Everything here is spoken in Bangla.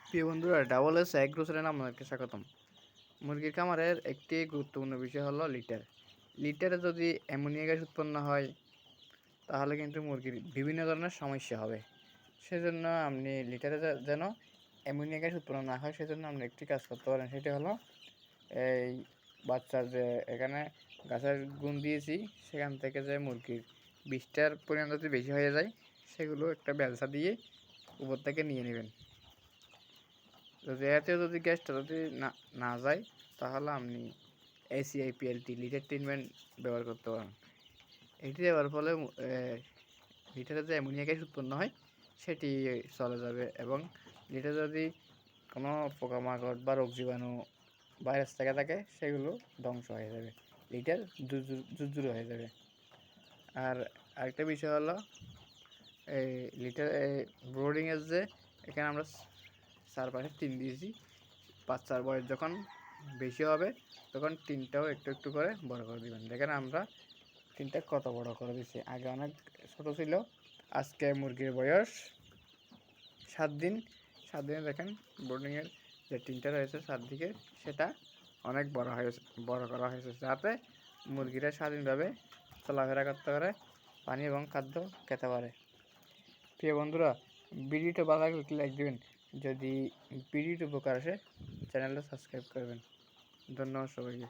প্রিয় বন্ধুরা, ডাবল এস এগ্রো চ্যানেলে আপনাদেরকে স্বাগতম। মুরগির খামারের একটি গুরুত্বপূর্ণ বিষয় হলো লিটার। লিটারে যদি অ্যামোনিয়া গ্যাস উৎপন্ন হয় তাহলে কিন্তু মুরগির বিভিন্ন ধরনের সমস্যা হবে। সেজন্য আপনি লিটারে যেন অ্যামোনিয়া গ্যাস উৎপন্ন না হয় সেজন্য আপনি একটি কাজ করতে পারেন, সেটি হলো এই বাচ্চার যে এখানে গাছের গুণ দিয়েছি সেখান থেকে যে মুরগির বিষটার পরিমাণ যদি বেশি হয়ে যায় সেগুলো একটা বেলসা দিয়ে উপর থেকে নিয়ে নেবেন। যদি এতেও যদি গ্যাসটা যদি না না যায় তাহলে আপনি ACIPLT লিটার ট্রিটমেন্ট ব্যবহার করতে পারেন। এটি দেওয়ার ফলে লিটারে যে অ্যামোনিয়া গ্যাস উৎপন্ন হয় সেটি চলে যাবে এবং লিটারে যদি কোনো পোকামাকড় বা রোগ জীবাণু ভাইরাস থেকে থাকে সেগুলো ধ্বংস হয়ে যাবে, লিটার জুরজুরে হয়ে যাবে। আর আরেকটা বিষয় হলো এই লিটার ব্রোডিংয়ের যে এখানে আমরা চারপাশে টিন দিয়েছি, বাচ্চার বয়স যখন বেশি হবে তখন টিনটাও একটু একটু করে বড় করে দিবেন। দেখেন আমরা টিনটা কত বড় করে দিচ্ছি, আগে অনেক ছোট ছিল। আজকে মুরগির বয়স 7 দিন। 7 দিনে দেখেন বোর্ডিংয়ের যে টিনটা রয়েছে চারদিকে সেটা অনেক বড় করা হয়েছে, যাতে মুরগিরা স্বাধীনভাবে চলাফেরা করতে পারে, পানি এবং খাদ্য খেতে পারে। প্রিয় বন্ধুরা, ভিডিওটা ভালো লাগলে লাইক দেবেন, যদি ভিডিওটি উপকার আসে চ্যানেলটা সাবস্ক্রাইব করবেন। ধন্যবাদ সবাইকে।